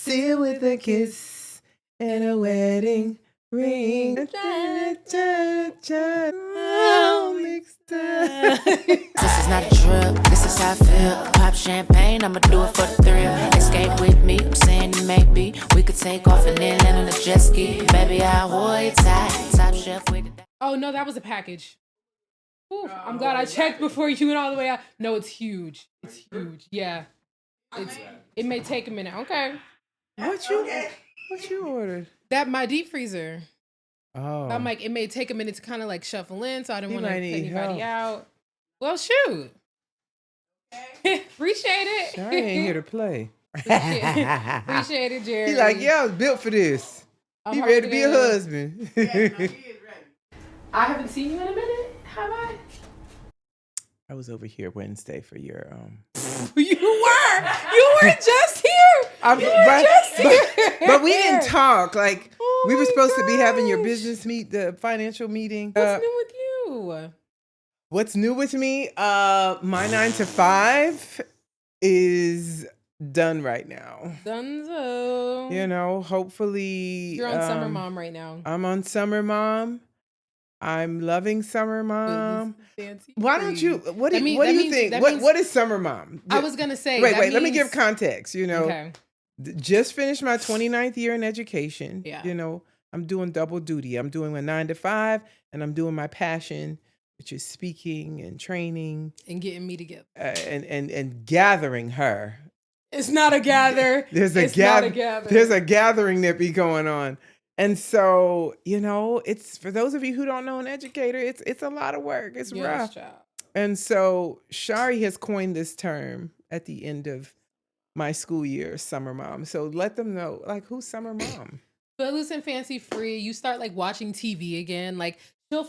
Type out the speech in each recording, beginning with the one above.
Seal with a kiss and a wedding ring. All mixed up. This is not a drill, this is how I feel. Pop champagne, I'ma do it for the thrill. Escape with me, I'm saying it maybe. We could take off and then land on a jet ski. Baby, I'll hold you tight. Top shelf with it. Oh, no, that was a package. Ooh, I'm glad I checked before you went all the way out. No, it's huge. It's huge. Yeah. It may take a minute. Okay. What you ordered? That my deep freezer. Oh. I'm like, it may take a minute to kind of like shuffle in, so I didn't He want to might put need anybody help. out. Well, shoot. Appreciate it. I ain't here to play. Appreciate it, Jerry. He like, yeah, I was built for this. I'm He ready to hungry be a now. husband. I haven't seen you in a minute, have I? I was over here Wednesday for your You were just here. but we didn't talk. Like we were supposed to be having your business the financial meeting. What's new with you? What's new with me? My 9 to 5 is done right now. Dunzo. You know, hopefully You're on Summer Mom right now. I'm on Summer Mom. I'm loving Summer Mom. Fancy Why don't you? What do you think? that What means- what is Summer Mom? I was gonna say. Wait. that Let me means- give context. You know, Okay. just finished my 29th year in education. Yeah. You know, I'm doing double duty. I'm doing my 9 to 5, and I'm doing my passion, which is speaking and training And getting me together. and gathering her. It's not a gather. There's a It's not a gather. There's a gathering that be going on. And so, you know, it's for those of you who don't know an educator, it's a lot of work. It's rough. Child. And so Shari has coined this term at the end of my school year, Summer Mom. So let them know, like, who's Summer Mom? Footloose and fancy free. You start like watching TV again. Like she'll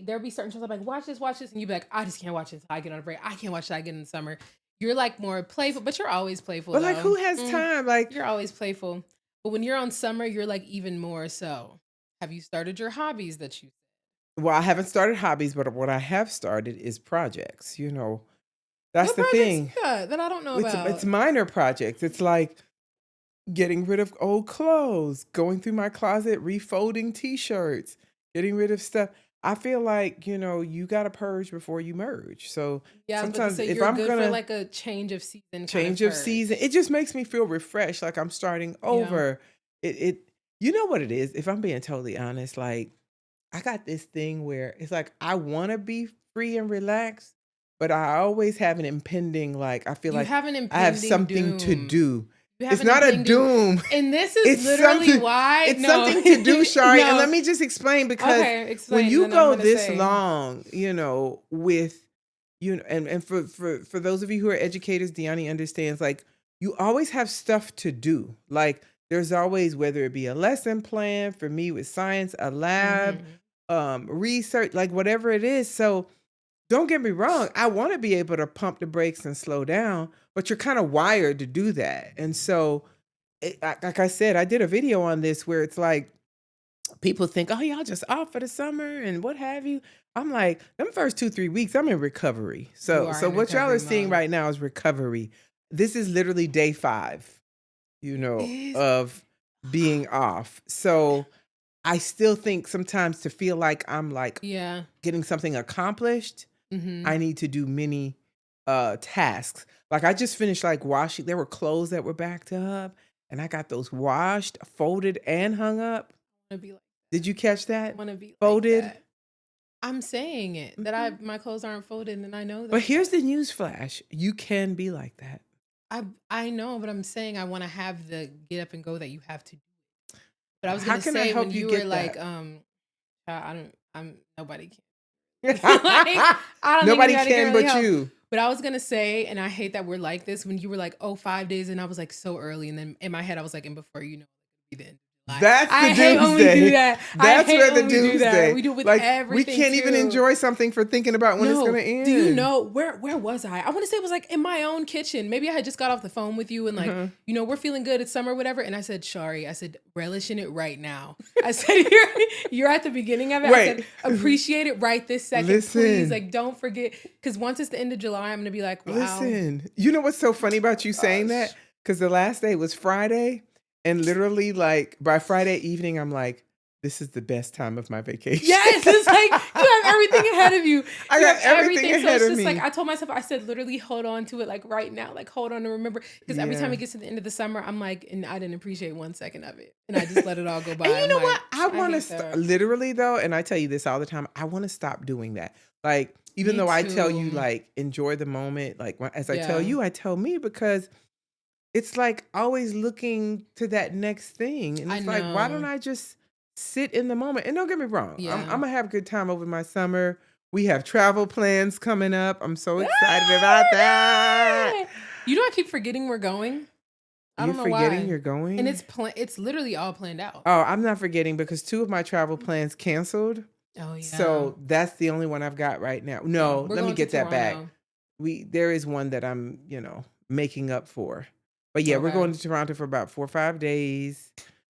there'll be certain shows I'm like, watch this, and you be like, I just can't watch this until I get on a break. I can't watch that again in the summer. You're like more playful, but you're always playful. But like, who has time? Like, You're always playful. But when you're on summer, you're like even more so. Have you started your hobbies that you well, I haven't started hobbies, but what I have started is projects. You know, that's what the projects thing. you got that I don't know about? It's minor projects. It's like getting rid of old clothes, going through my closet, refolding t-shirts, getting rid of stuff. I feel like, you know, you got to purge before you merge. So Yeah, sometimes if you're I'm good going for to like a change of season. season, it just makes me feel refreshed. Like I'm starting over. It you know what it is? If I'm being totally honest, like I got this thing where it's like, I want to be free and relaxed, but I always have an impending, like, I feel You like have an I have impending something to doom. do. You have It's an not a impending- doom. And this is It's literally something- why. It's no. something to do, Shari. No. And let me just explain, because Okay, explain, when you then I'm go gonna this say. long, you know, with, you know, and for those of you who are educators, Deani understands, like, you always have stuff to do. Like, there's always, whether it be a lesson plan, for me with science, a lab, research, like whatever it is. So don't get me wrong. I want to be able to pump the brakes and slow down, but you're kind of wired to do that. And so, like I said, I did a video on this where it's like, people think, oh, y'all just off for the summer and what have you. I'm like, them first 2-3 weeks, I'm in recovery. You So are in what y'all are recovery seeing mode. right now is recovery. This is literally day 5, you know, of being off. So I still think sometimes to feel like I'm like Yeah. getting something accomplished, Mm-hmm. I need to do many tasks. Like I just finished like washing. There were clothes that were backed up, and I got those washed, folded, and hung up. I want to be like. Did you catch that? I want to be Folded? Like that. I'm saying it that my clothes aren't folded, and I know that. But here's the news flash: you can be like that. I know, but I'm saying I want to have the get up and go that you have to do. But I was How gonna can I say help when you you get were like, that? nobody can. I don't Nobody think anybody can really but help. you. But I was gonna say, and I hate that we're like this. When you were like, 5 days, and I was like so early, and then in my head I was like, and before you know, it'll be the end. That's the I hate when we doomsday. do that. That's where the we do that. doomsday. We do it with like, everything. we can't even too. enjoy something for thinking about when it's gonna end. Do you know where was I? I want to say it was like in my own kitchen. Maybe I had just got off the phone with you and like, you know, we're feeling good. It's summer, whatever. And I said, Shari, I said, relish in it right now. I said, you're at the beginning of it. Wait. I said, appreciate it right this second, Listen. please. Like, don't forget, because once it's the end of July, I'm gonna be like, wow. Listen, you know what's so funny about you saying that? Because the last day was Friday, And literally, like, by Friday evening, I'm like, this is the best time of my vacation. Yes, it's like you have everything ahead of you. I You got have everything So ahead it's of just me. like I told myself, I said, literally hold on to it like right now, like hold on to remember. Because every time Yeah. it gets to the end of the summer, I'm like, and I didn't appreciate 1 second of it, and I just let it all go by. And you I'm know like, what? I want hate to that. literally though, and I tell you this all the time. I want to stop doing that. Like, even Me though I tell you, too. like, enjoy the moment. Like, as I tell Yeah. you, I tell me because it's like always looking to that next thing, and I it's like, why don't know. I just sit in the moment? And don't get me wrong, I'm Yeah. gonna have a good time over my summer. We have travel plans coming up. I'm so excited about that. Ah! You know, I keep forgetting we're going. I You're don't know forgetting why. you're going? And it's literally all planned out. Oh, I'm not forgetting because 2 of my travel plans canceled. Oh yeah. So that's the only one I've got right now. Yeah, No, we're let me going to get that back. Toronto. There is one that I'm, making up for. But yeah, we're Okay. going to Toronto for about 4 or 5 days.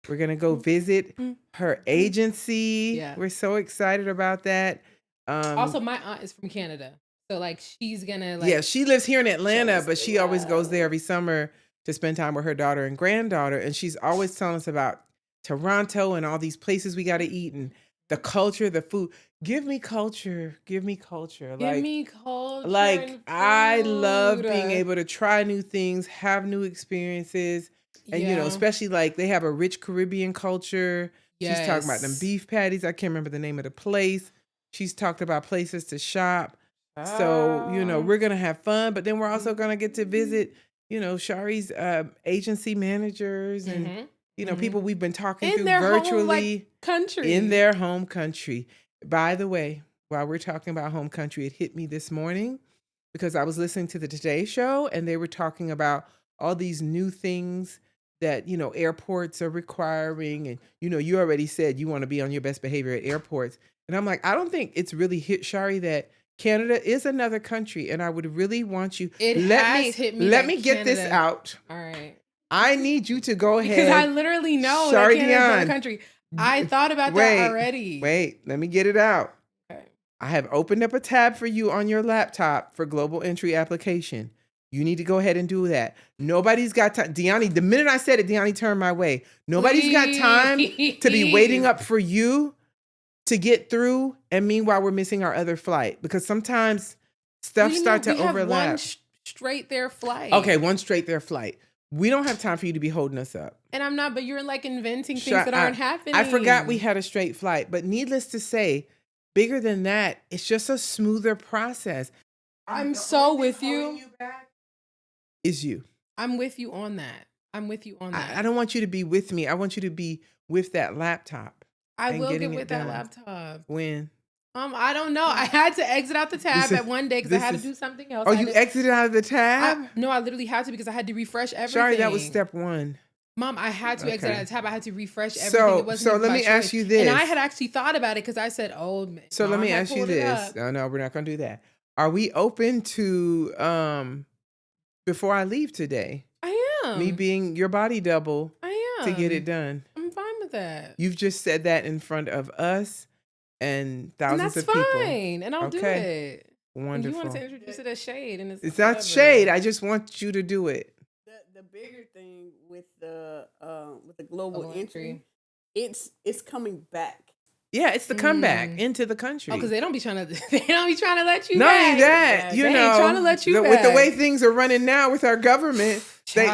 We're gonna go visit her Mm. agency. Yeah. We're so excited about that. Also, my aunt is from Canada, so like she's gonna Yeah, like she lives here in Atlanta, us but the she always goes there love. every summer to spend time with her daughter and granddaughter. And she's always telling us about Toronto and all these places we got to eat and the culture, the food. Give me culture. Give me culture. Give me culture Like and I love being food. able to try new things, have new experiences. And Yeah. especially like they have a rich Caribbean culture. She's talking about them Yes. beef patties. I can't remember the name of the place. She's talked about places to shop. So, we're going to have fun, but then we're also going to get to visit, Shari's agency managers and, people we've been talking in through their home virtually like country. in their home country. By the way, while we're talking about home country, it hit me this morning because I was listening to the Today Show and they were talking about all these new things that, airports are requiring. And, you already said you want to be on your best behavior at airports. And I'm like, I don't think it's really hit Shari that Canada is another country. And I would really want you. It let has hit me Let that me get this Canada- out. All right. I need you to go ahead. Because I literally know Shari that Canada's Dion. another country. I thought about that already. Wait, let me get it out. Okay. I have opened up a tab for you on your laptop for global entry application. You need to go ahead and do that. Nobody's got time. Deani, the minute I said it, Deani turned my way. Nobody's got time to be waiting up for you to get through. And meanwhile, we're missing our other flight because sometimes stuff starts to overlap. We have one straight there flight. Okay, one straight there flight. We don't have time for you to be holding us up. And I'm not, but you're like inventing things that aren't happening. I forgot we had a straight flight, but needless to say, bigger than that, it's just a smoother process. I'm so with you. Is you. I'm with you on that. I don't want you to be with me. I want you to be with that laptop. I and will getting get it with that done. laptop. When? I don't know. I had to exit out the tab at one day because I had to do something else. Oh, you exited out of the tab? No, I literally had to because I had to refresh everything. Sorry, that was step 1. Mom, I had to exit out of the tab. I had to refresh everything. So, it wasn't let me ask you this. And I had actually thought about it because I said, so let me ask you this. No, we're not going to do that. Are we open to, before I leave today, I am. me being your body double to get it done? I'm fine with that. You've just said that in front of us and thousands of people. And that's fine. And I'll do it. Wonderful. And you wanted to introduce it as shade. And it's not shade. I just want you to do it. The bigger thing with the global entry, it's coming back. Yeah, it's the comeback into the country. Oh, because they don't be trying to let you back. Not only that, they ain't trying to let you back. With the way things are running now with our government, they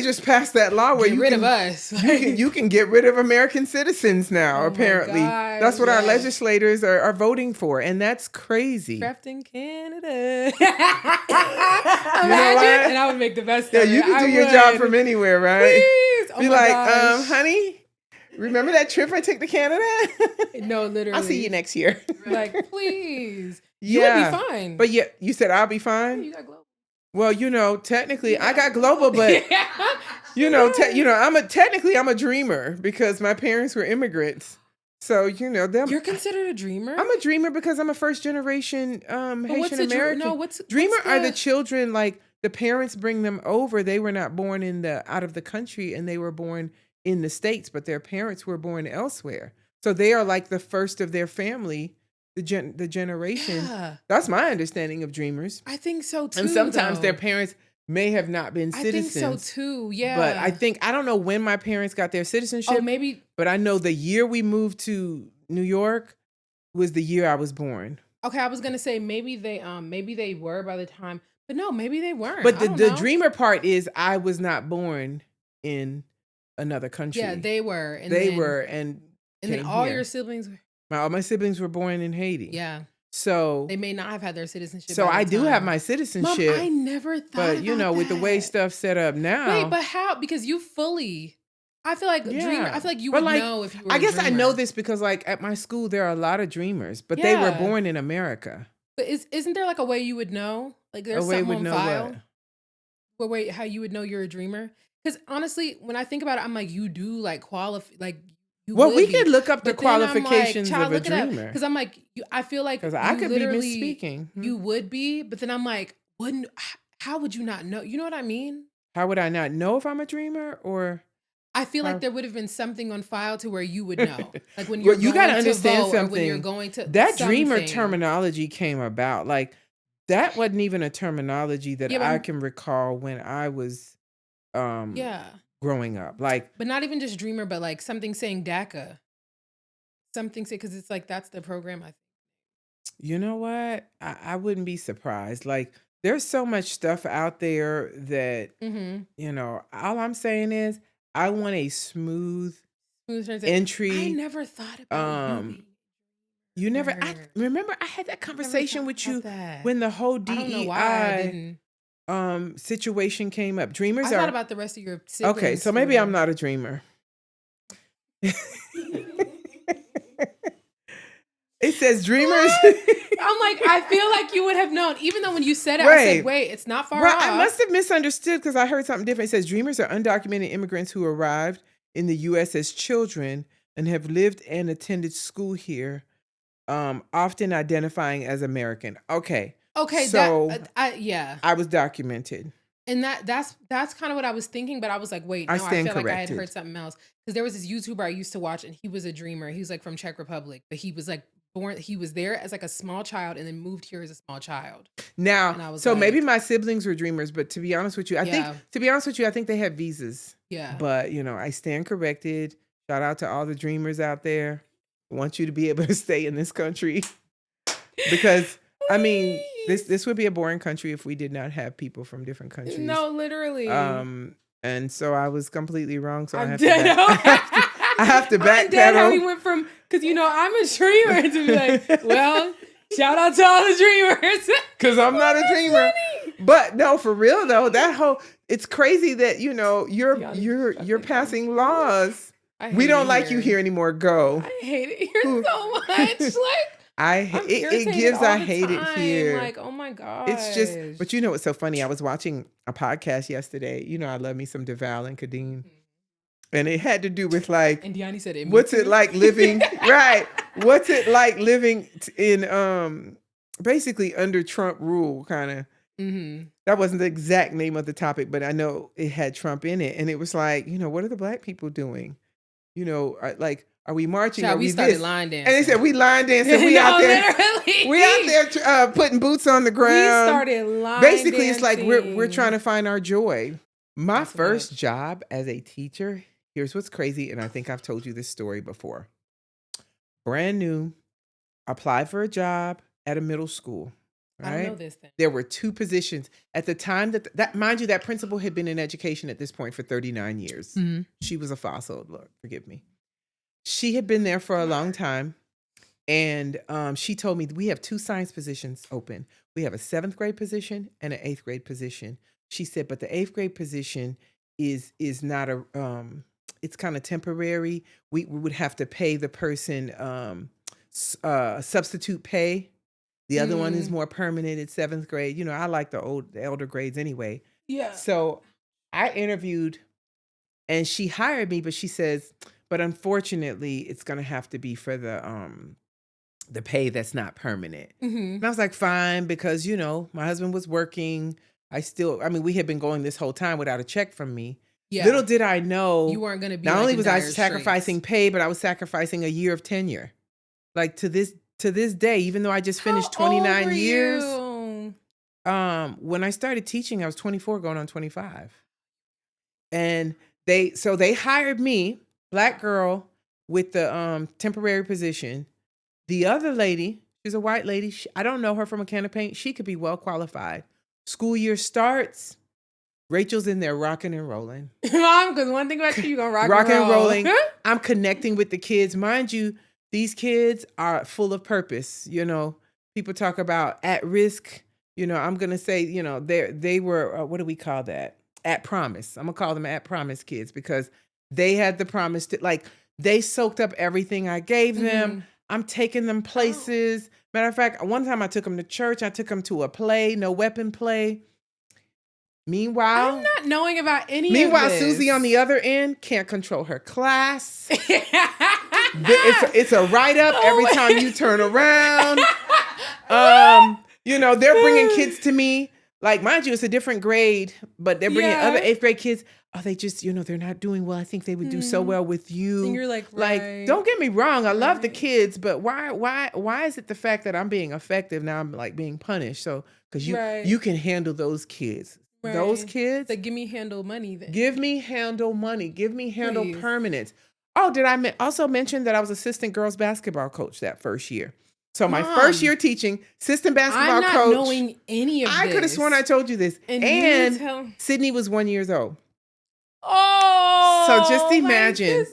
just passed that law where get rid of us. you can get rid of American citizens now. Oh apparently, God, that's what our legislators are voting for, and that's crazy. Trapped in Canada. Imagine, and I would make the best. Yeah, of you it. can do I your would. job from anywhere, right? Please. Oh Be my like, gosh. honey, remember that trip I took to Canada? No, literally. I'll see you next year. Like, please. You would be fine. But yeah, you said I'll be fine. You got global. Well, technically I got global, but I'm a dreamer because my parents were immigrants. So, You're considered a dreamer? I'm a dreamer because I'm a first generation Haitian American. Dreamer are the children, like the parents bring them over. They were not born out of the country and they were born in the States, but their parents were born elsewhere. So they are like the first of their family, the generation. Yeah. That's my understanding of dreamers. I think so too. And sometimes their parents may have not been I think citizens. so too. Yeah. But I don't know when my parents got their citizenship. Oh, maybe. But I know the year we moved to New York was the year I was born. Okay, I was gonna say maybe they were by the time, but no, maybe they weren't. But I the, don't the know. dreamer part is I was not born in another country. Yeah, they were. And they then, were, and then came all here. your siblings. All my siblings were born in Haiti. Yeah, So they may not have had their citizenship. So by the I do time. have my Mom, citizenship. I never thought. But you know, about with the way that. stuff set up now. Wait, but how? Because you fully. I feel like dreamer. I feel like you But would like, know if you were. I a guess I dreamer. know this because like at my school there are a lot of dreamers, but they were Yeah. born in America. But isn't there like a way you would know? Like there's A way something would on know file. what? But wait, how you would know you're a dreamer? Because honestly, when I think about it, I'm like, you do like qualify. Like you. Well, would we be. could look up the But then I'm like, qualifications child, of a look it up. dreamer. Because I'm like, I feel like Because I you could be literally- misspeaking. You would be, but then I'm like, wouldn't? How would you not know? You know what I mean? How would I not know if I'm a dreamer or? I feel How- like there would have been something on file to where you would know, like when Well, you're you going gotta to understand vote or when you're something. going to That dreamer something. terminology came about. Like that wasn't even a terminology that Yeah, but I I'm- can recall when I was Yeah, growing up. Like but not even just dreamer, but like something saying DACA, something say because it's like that's the program. I think. you know what? I wouldn't be surprised. Like there's so much stuff out there that Mm-hmm. you know, all I'm saying is I want a smooth I entry. never thought about um, you being You never Never. remember I had that Never conversation thought with about you that. when the whole I don't know why I DEI didn't. situation came up. Dreamers I are thought about the rest of your siblings. okay, so or maybe I'm whatever. not a dreamer. It says dreamers. I'm like, I feel like you would have known, even though when you said it, I Wait. said, wait, it's not far Well, off. I must have misunderstood because I heard something different. It says dreamers are undocumented immigrants who arrived in the U.S. as children and have lived and attended school here, often identifying as American. Okay, Okay, so yeah. I was documented. And that's kind of what I was thinking, but I was like, wait, no, I I stand feel like I had corrected. heard something else. Because there was this YouTuber I used to watch, and he was a dreamer. He was like from Czech Republic, but he was like born, he was there as like a small child and then moved here as a small child. And I Now, was so like- maybe my siblings were dreamers, but to be honest with you, I Yeah. think they had visas. Yeah. But you know, I stand corrected. Shout out to all the dreamers out there. I want you to be able to stay in this country because I mean, this would be a boring country if we did not have people from different countries. No, literally. And so I was completely wrong. So I I'm have dead. I have to I'm dead how we backpedal. went from, because you know, I'm a dreamer to be like, well, shout out to all the dreamers. Because I'm not a dreamer. But no, for real though, it's crazy that you know you're passing laws. I We hate don't it like you here anymore. Go. I hate it here so much. Like, I'm It irritated gives all I the hate it time. here. Like, oh my god. It's just, but you know what's so funny? I was watching a podcast yesterday. You know, I love me some DeVal and Kadeem. And it had to do with like, And Deani said it. what's it like living, right? What's it like living in basically under Trump rule kind of. Mm-hmm. That wasn't the exact name of the topic, but I know it had Trump in it. And it was like, you know, what are the black people doing? You know, are we marching? Child, are we we started this? line dancing. And they said, we line dancing. We No, out there. literally. We out there putting boots on the We ground. started line Basically, it's like we're dancing. trying to find our joy. My That's first much. job as a teacher, here's what's crazy, and I think I've told you this story before. Brand new, applied for a job at a middle school. I don't know Right? this thing. There were two positions at the time that mind you, that principal had been in education at this point for 39 years. Mm-hmm. She was a fossil, Lord, forgive me. She had been there for a long time. And she told me we have two science positions open. We have a 7th grade position and an 8th grade position. She said, but the 8th grade position is not a it's kind of temporary. We would have to pay the person substitute pay. The other one is more permanent at 7th grade. You know, I like the elder grades anyway. Yeah. So I interviewed and she hired me, but she says, but unfortunately, it's going to have to be for the pay that's not permanent. Mm-hmm. And I was like, fine, because, you know, my husband was working. We had been going this whole time without a check from me. Yeah. Little did I know, You weren't going to be. not like, only in was I dire sacrificing straits. pay, but I was sacrificing a year of tenure. Like to this day, even though I just finished How old 29 were years, you? when I started teaching, I was 24 going on 25. And they hired me, black girl, with the temporary position. The other lady, she's a white lady. I don't know her from a can of paint. She could be well qualified. School year starts. Rachel's in there rocking and rolling. Mom, because one thing about you gonna rock and rolling. I'm connecting with the kids. Mind you, these kids are full of purpose. You know, people talk about at risk. You know, I'm gonna say, you know, they were what do we call that? At promise. I'm gonna call them at promise kids because they had the promise to, like, they soaked up everything I gave them. I'm taking them places. Matter of fact, one time I took them to church. I took them to a play, no weapon play. Meanwhile, I'm not knowing about any of this. Susie on the other end can't control her class. It's a write-up every time you turn around. You know, they're bringing kids to me. Like, mind you, it's a different grade, but they're bringing other 8th grade kids. Oh, they just, you know, they're not doing well. I think they would do so well with you. And you're like, right. Don't get me wrong. I love the kids, but why is it the fact that I'm being effective now I'm like being punished? So, because you can handle those kids. Right. Those kids. Like, give me handle money then. Give me handle money. Give me handle permanence. Oh, did I also mention that I was assistant girls basketball coach that first year? So my first year teaching, assistant basketball coach. I'm not knowing any of this. I could have sworn I told you this. And Sydney was 1 year old. Oh. So just imagine.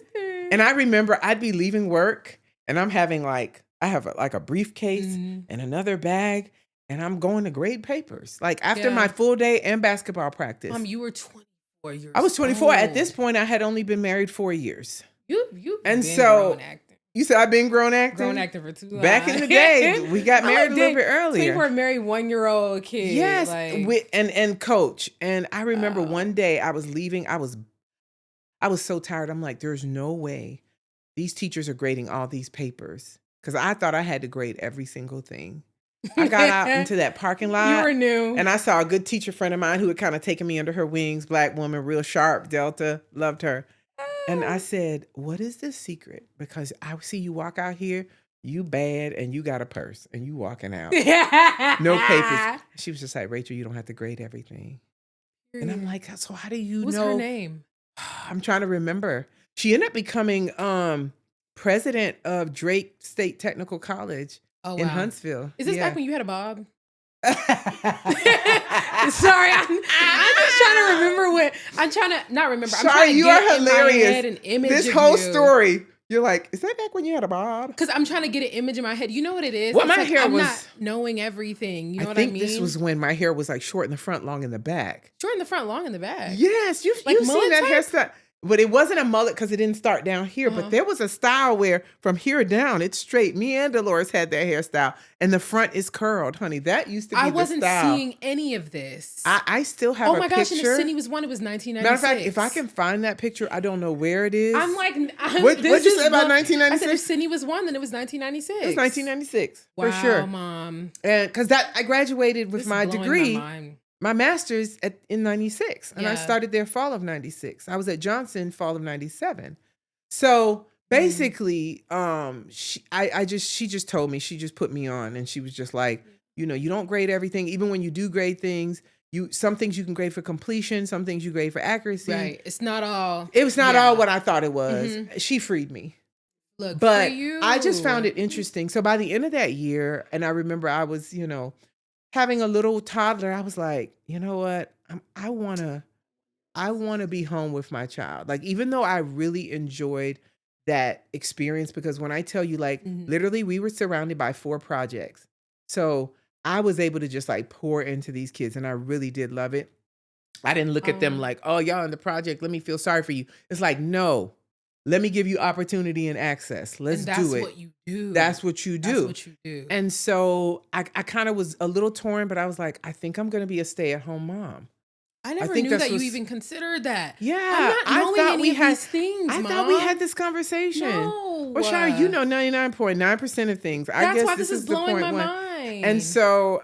And I remember I'd be leaving work and I'm having I have a briefcase and another bag. And I'm going to grade papers. Like after my full day and basketball practice. You were 24 years old. I was 24. Old. At this point, I had only been married 4 years. You and been so grown acting. You said I've been grown acting? Grown acting for too long. Back in the day, we got married a little bit earlier. 24 married 1 year old kid. Yes, and coach. And I remember one day I was leaving. I was so tired. I'm like, there's no way these teachers are grading all these papers. Because I thought I had to grade every single thing. I got out into that parking lot. You were new. And I saw a good teacher friend of mine who had kind of taken me under her wings, black woman, real sharp, Delta, loved her. And I said, what is the secret? Because I see you walk out here, you bad, and you got a purse, and you walking out. No papers. She was just like, Rachel, you don't have to grade everything. And I'm like, so how do you know? What's her name? I'm trying to remember. She ended up becoming president of Drake State Technical College. Oh, wow. In Huntsville. Is this back when you had a bob? Sorry, I'm just trying to remember I'm trying to not remember. Sorry, I'm trying to you get are hilarious. In my head an image this of whole you. Story. You're like, is that back when you had a bob? Because I'm trying to get an image in my head. You know what it is? Well, my hair I'm was not knowing everything. You know what I think mean? this was when my hair was like short in the front, long in the back. Short in the front, long in the back. Yes, you've seen that hairstyle. But it wasn't a mullet because it didn't start down here. But there was a style where from here down, it's straight. Me and Dolores had that hairstyle. And the front is curled, honey. That used to be the style. I wasn't seeing any of this. I still have a picture. Oh my gosh, and if Sydney was one, it was 1996. Matter of fact, if I can find that picture, I don't know where it is. I'm like, what'd you say about 1996? I said if Sydney was one, then it was 1996. It was 1996, wow, for sure. Mom. And because I graduated with my degree. My master's in 96, and I started there fall of 96. I was at Johnson fall of 97. So basically, she just told me, she just put me on, and she was just like, you know, you don't grade everything. Even when you do grade things, some things you can grade for completion, some things you grade for accuracy. Right. It's not all. It was not all what I thought it was. She freed me. Look, but for you. I just found it interesting. So by the end of that year, and I remember I was, you know, having a little toddler, I was like, you know what? I want to be home with my child. Like, even though I really enjoyed that experience, because when I tell you, like, literally we were surrounded by 4 projects. So I was able to just like pour into these kids, and I really did love it. I didn't look at them like, oh, y'all in the project, let me feel sorry for you. It's like, no, let me give you opportunity and access. Let's do it. That's what you do. That's what you do. That's what you do. And so I kind of was a little torn, but I was like, I think I'm going to be a stay-at-home mom. I never knew that you even considered that. Yeah. I'm not knowing any of these things, Mom. I thought we had this conversation. No. Well, Shari, you know 99.9% of things. I guess why this is blowing the point my mind. And so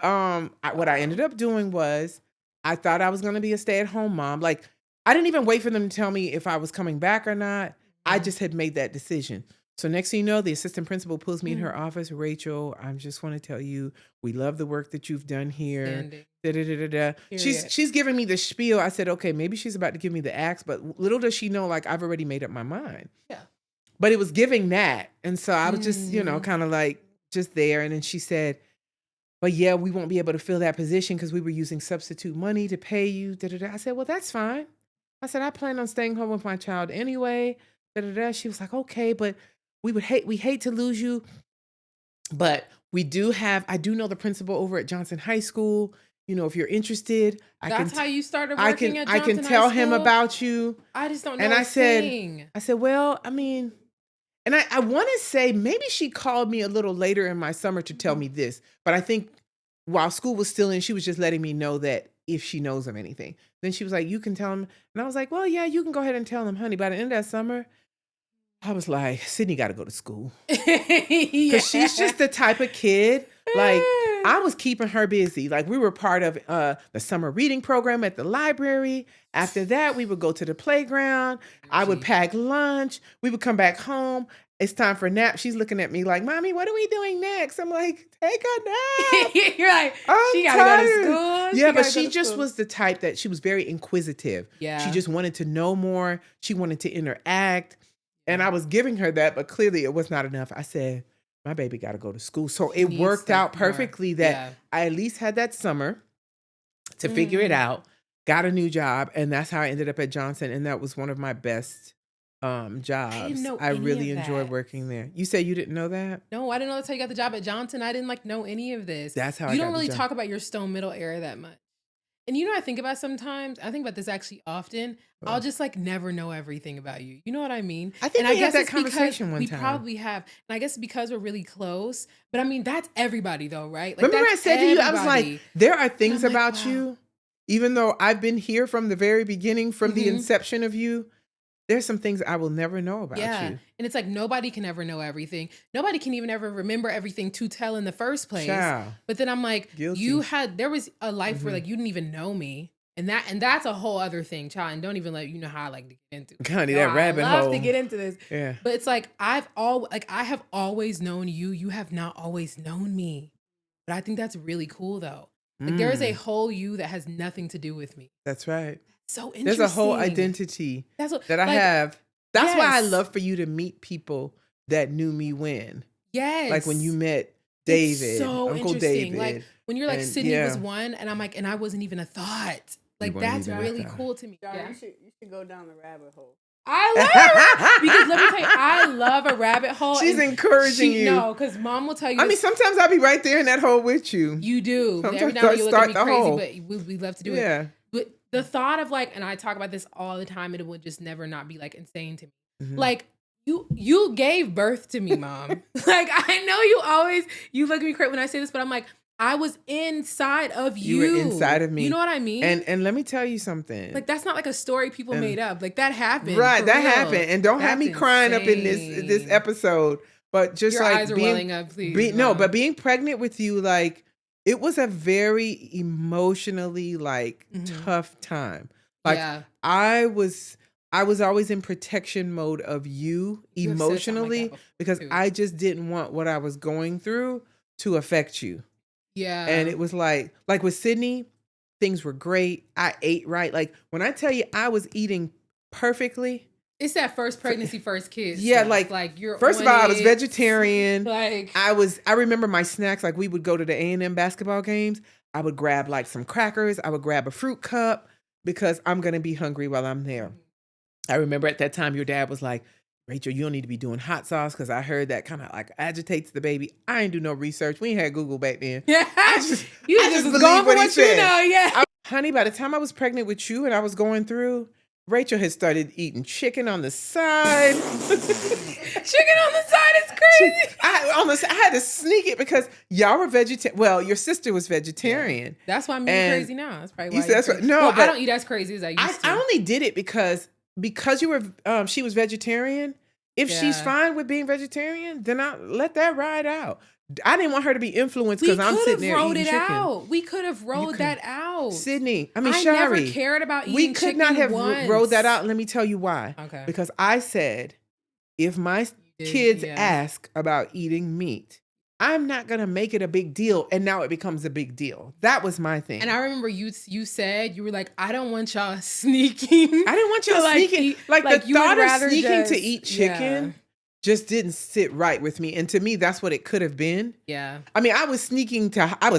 what I ended up doing was I thought I was going to be a stay-at-home mom. Like, I didn't even wait for them to tell me if I was coming back or not. I just had made that decision. So next thing you know, the assistant principal pulls me in her office. Rachel, I just want to tell you, we love the work that you've done here. Standing. Da, da, da, da, da. Period. She's giving me the spiel. I said, okay, maybe she's about to give me the axe, but little does she know, like I've already made up my mind. Yeah. But it was giving that. And so I was just, kind of like just there. And then she said, but yeah, we won't be able to fill that position because we were using substitute money to pay you. Da, da, da. I said, well, that's fine. I said, I plan on staying home with my child anyway. Da, da, da. She was like, okay, but we hate to lose you. But I do know the principal over at Johnson High School. If you're interested, That's how you started working at Johnson I can tell High him School? about you. I just don't know. And a I thing. said, well, I mean, and I want to say maybe she called me a little later in my summer to tell me this, but I think while school was still in, she was just letting me know that if she knows of anything. Then she was like, you can tell him. And I was like, well, yeah, you can go ahead and tell him, honey. By the end of that summer, I was like, Sydney got to go to school. Because she's just the type of kid, like, I was keeping her busy. Like, we were part of the summer reading program at the library. After that, we would go to the playground. I would pack lunch. We would come back home. It's time for nap. She's looking at me like, Mommy, what are we doing next? I'm like, take a nap. You're like, she got to go to school. Yeah, but she just was the type that she was very inquisitive. Yeah. She just wanted to know more. She wanted to interact. And I was giving her that, but clearly it was not enough. I said, my baby got to go to school. So it worked out perfectly that I at least had that summer to figure it out, got a new job, and that's how I ended up at Johnson. And that was one of my best jobs. I didn't know I really any of enjoyed that. working there. You said you didn't know that? No, I didn't know that's how you got the job at Johnson. I didn't know any of this. That's how I you got don't the really job. talk about your Stone Middle era that much. And I think about sometimes, I think about this actually often. I'll just never know everything about you. You know what I mean? I think and we had that it's because conversation one time. We probably have. And I guess because we're really close. But I mean, that's everybody though, right? Remember I that's said to you, I was like, everybody. there are things I'm like, about wow. you, even though I've been here from the very beginning, from the inception of you, there's some things I will never know about you. And it's like nobody can ever know everything. Nobody can even ever remember everything to tell in the first place. Child. But then I'm like, Guilty. there was a life where you didn't even know me. And that's a whole other thing, child. And don't even let you know how I like to get into it. Honey, that rabbit I love hole. to get into this. Yeah. But it's like I have always known you. You have not always known me. But I think that's really cool though. Like there is a whole you that has nothing to do with me. That's right. So interesting. There's a whole identity that I like, have. That's why I yes. love for you to meet people that knew me when. Yes. Like when you met David, It's so Uncle interesting. David. Like when you're like and, Sydney yeah. was one, and I'm like, and I wasn't even a thought. Like weren't that's even a really thought. cool to me. John, Yeah. you should go down the rabbit hole. I love it because let me tell you, I love a rabbit hole. She's and encouraging you. No, because Mom will tell you. I mean, sometimes I'll be right there in that hole with you. You do. Sometimes Every now and then you look at me start the hole. crazy, but we love to do it. Yeah. But the thought of and I talk about this all the time, and it would just never not be insane to me. Mhm. Like you gave birth to me, Mom. I know you look at me crazy when I say this, but I'm like, I was inside of you. You were inside of me. You know what I mean? And let me tell you something. That's not a story people made up. That happened. Right, for that real. happened. And don't have That's me crying up in this insane. episode. But just Your eyes are welling up, please. No, Mom. but being pregnant with you, it was a very emotionally tough time. Yeah. I was always in protection mode of you You have said something like emotionally that before, because too. I just didn't want what I was going through to affect you. Yeah. And it was like with Sydney, things were great. I ate right. Like when I tell you I was eating perfectly. It's that first pregnancy, first kids. Yeah, stuff. You're first of on all, I was it. vegetarian. Like I remember my snacks, we would go to the A&M basketball games. I would grab some crackers. I would grab a fruit cup because I'm going to be hungry while I'm there. I remember at that time your dad was like, Rachel, you don't need to be doing hot sauce because I heard that kind of agitates the baby. I ain't do no research. We ain't had Google back then. Yeah. I just was believe going for what he what said. you know, yeah. Honey, by the time I was pregnant with you and I was going through, Rachel had started eating chicken on the side. Chicken on the side is crazy. I had to sneak it because y'all were vegetarian. Well, your sister was vegetarian. That's why I'm eating And crazy now. That's probably why. You said that's right. No, well, but I don't eat as crazy as I used to. I only did it because you were she was vegetarian. If she's Yeah. fine with being vegetarian, then I let that ride out. I didn't want her to be influenced because I'm sitting there eating chicken. Out. We could have rolled that out. Sydney, I Shari, never cared about eating we could chicken not have once. rolled that out. And let me tell you why. Okay. Because I said, if my kids Yeah. ask about eating meat, I'm not going to make it a big deal. And now it becomes a big deal. That was my thing. And I remember you said, you were like, I don't want y'all sneaking. I didn't want to, y'all sneaking. eat- Like the you would thought of rather sneaking to just- eat chicken just didn't sit right with me. And to me, that's what it could have been. Yeah. I mean, I was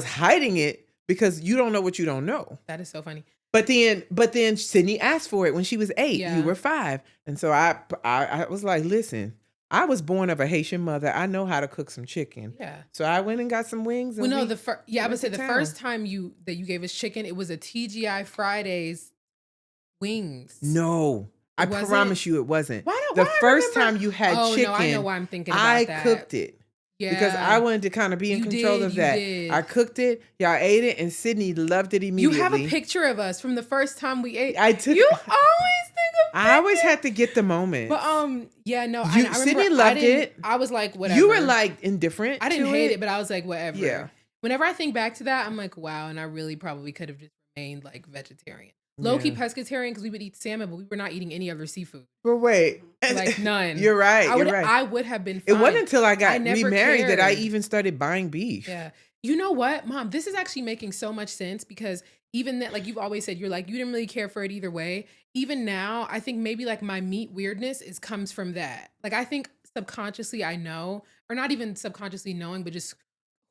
hiding it because you don't know what you don't know. That is so funny. But then Sydney asked for it when she was 8. Yeah. You were 5. And so I was like, listen, I was born of a Haitian mother. I know how to cook some chicken. Yeah. So I went and got some wings. And Well, no, I went would say to the town. first time you gave us chicken, it was a TGI Fridays wings. No, I Was promise it? you it wasn't. Why don't The why I first remember- time you had Oh, chicken, no, I know why I'm thinking about I that. cooked it. Yeah. Because I wanted to kind of be in You control did, of you that. did. I cooked it. Y'all ate it, and Sydney loved it You immediately. have a picture of us from the first time we ate. I took. You always think of I always had to get the moment. But yeah, no, I remember Sydney loved it. I was like, whatever. You were like indifferent. I didn't to hate it, but I was like, whatever. Yeah. Whenever I think back to that, I'm like, wow, and I really probably could have just remained like vegetarian. Low-key pescatarian because we would eat salmon, but we were not eating any other seafood. But wait, Like none. You're right. I would you're right. I would have been fine. It wasn't until I got never remarried that I cared. even started buying beef. Yeah. You know what, Mom? This is actually making so much sense because even that, like you've always said, you're like, you didn't really care for it either way. Even now, I think maybe like my meat weirdness comes from that. Like I think subconsciously I know, or not even subconsciously knowing, but just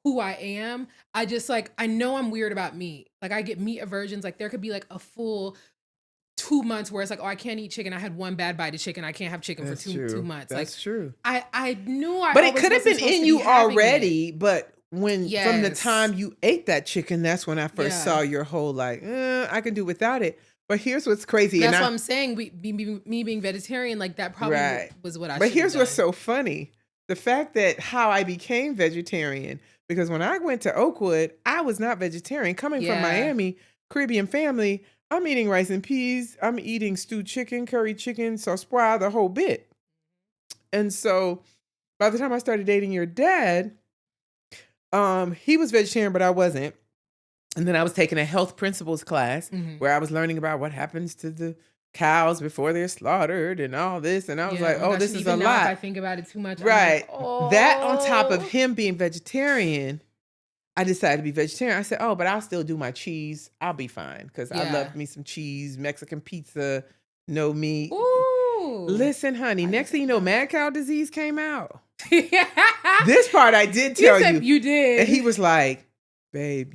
who I am. I just like, I know I'm weird about meat. Like I get meat aversions. Like there could be like a full 2 months where it's like, oh, I can't eat chicken. I had one bad bite of chicken. I can't have chicken That's for true. 2 months. That's like true. I knew I But it always could have been wasn't supposed in to you be having it. already. But from the Yes. time you ate that chicken, that's when I first Yeah. saw your whole like, I can do without it. But here's what's crazy. That's and what I'm saying. Me being vegetarian, like that probably Right. was what I. But should've here's what's done. so funny. The fact that how I became vegetarian, because when I went to Oakwood, I was not vegetarian. Coming from Yeah. Miami, Caribbean family, I'm eating rice and peas. I'm eating stewed chicken, curry chicken, sauce pois, the whole bit. And so by the time I started dating your dad, he was vegetarian, but I wasn't. And then I was taking a health principles class Mhm. where I was learning about what happens to the cows before they're slaughtered and all this. And I was Yeah, like, my oh, gosh, this and is a even now, lot. If I think about it too much, Right. I'm like, That on top of oh. him being vegetarian, I decided to be vegetarian. I said, oh, but I'll still do my cheese. I'll be fine because I Yeah. love me some cheese, Mexican pizza, no meat. Ooh. Listen, honey, next thing you know, mad cow disease came out. This This part I did tell you. You did. And he was like, babe,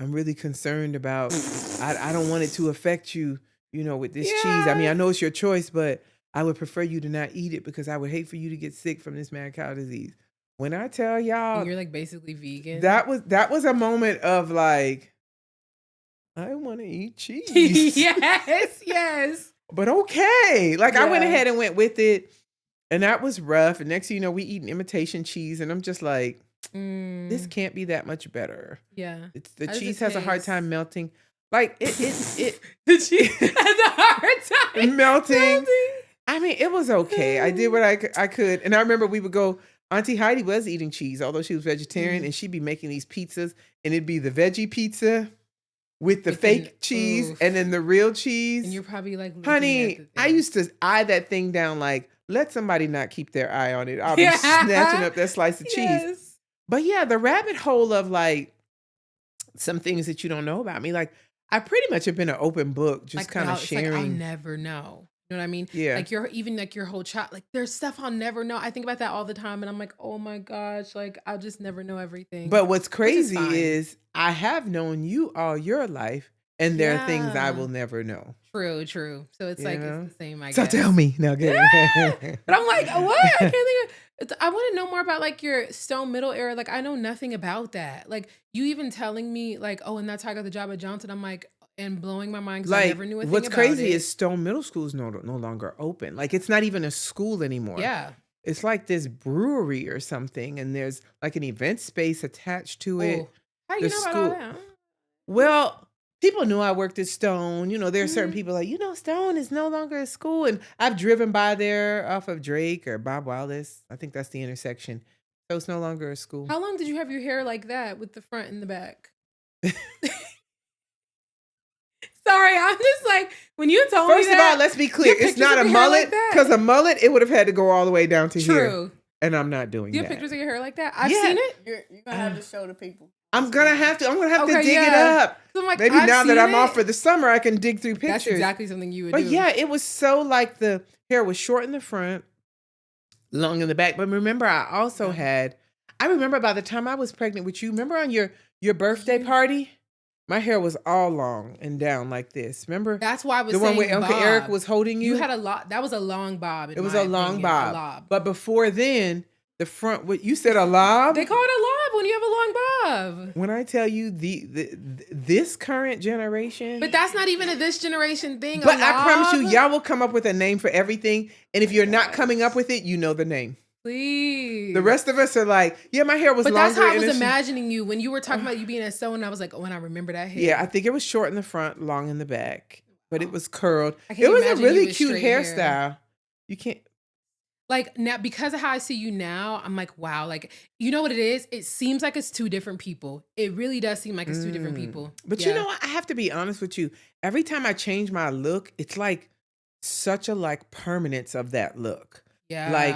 I'm really concerned about, I don't want it to affect you, with this cheese. I mean, I know it's your choice, but I would prefer you to not eat it because I would hate for you to get sick from this mad cow disease. When I tell y'all, And you're like basically vegan. that was a moment of like, I want to eat cheese. yes. But okay. Like I went Yeah. ahead and went with it. And that was rough. And next thing you know, we eating imitation cheese. And I'm just like, this can't be that much better. Yeah. The How does cheese it has a hard taste? time melting. Like it The cheese has a hard time melting. I mean, it was okay. I did what I could. And I remember we would go, Auntie Heidi was eating cheese, although she was vegetarian, and she'd be making these pizzas, and it'd be the veggie pizza with the With fake cheese oof. and then the real cheese. And you're probably like, looking at Honey, the I thing. used to eye that thing down like, let somebody not keep their eye on it. I'll be Yeah. snatching up that slice of cheese. Yes. But yeah, the rabbit hole of like some things that you don't know about me. Like I pretty much have been an open book, just Like, kind of it's like, I'll sharing. never know. You know what I mean? Yeah. Like your whole child, like there's stuff I'll never know. I think about that all the time and I'm like, oh my gosh, like I'll just never know everything. But what's crazy fine. is I have known you all your life, and there are things I Yeah. will never know. True. So it's You like know? it's the same, I So guess. tell me now. Get it. But I'm like, what? I can't think of. I want to know more about like your Stone Middle era. Like I know nothing about that. Like you even telling me like, oh, and that's how I got the job at Johnson. I'm like, and blowing my mind because I Like never knew a thing what's about crazy it. is Stone Middle School is no longer open. Like it's not even a school anymore. Yeah. It's like this brewery or something, and there's like an event space attached to it. Ooh. How you the know about all school- that? Well, people knew I worked at Stone. There are certain Mhm. people like, Stone is no longer a school. And I've driven by there off of Drake or Bob Wallace. I think that's the intersection. So it's no longer a school. How long did you have your hair like that with the front and the back? Sorry, I'm just like, when you told me First of that. all, let's be clear. you have It's not a pictures of your hair mullet like that? because a mullet, it would have had to go all the way down to here. True. And I'm not doing Do you have that. pictures of your hair like that? I've Yeah. seen it. You're gonna have to show the people. I'm gonna have to Okay, dig it yeah. up. So I'm like, Maybe I've now that seen I'm it. off for the summer, I can dig through pictures. That's exactly something you would But do. yeah, it was so like the hair was short in the front, long in the back. But remember, I remember by the time I was pregnant with you, remember on your birthday party, my hair was all long and down like this. Remember? That's why I was the one saying where Uncle bob. Eric was holding you. You had a lot. That was a long bob. It was a long bob. But before then, the front, what you said, a lob? They call it a lob when you have a long bob. When I tell you this current generation. But that's not even a this generation thing. But I promise you, y'all will come up with a name for everything. And if you're not coming up with it, you know the name. Please. The rest of us are like, yeah, my hair was But longer. that's how I was initially. imagining you when you were talking about you being a sew, and I was like, oh, and I remember that hair. Yeah, I think it was short in the front, long in the back, but it was curled. I can't It was a imagine you really with cute straight hair. hairstyle. You can't. Like now, because of how I see you now, I'm like, wow. Like, you know what it is? It seems like it's two different people. It really does seem like it's two different people. But you know what? I have to be honest with you. Every time I change my look, it's like such a like permanence of that look. Yeah. Like,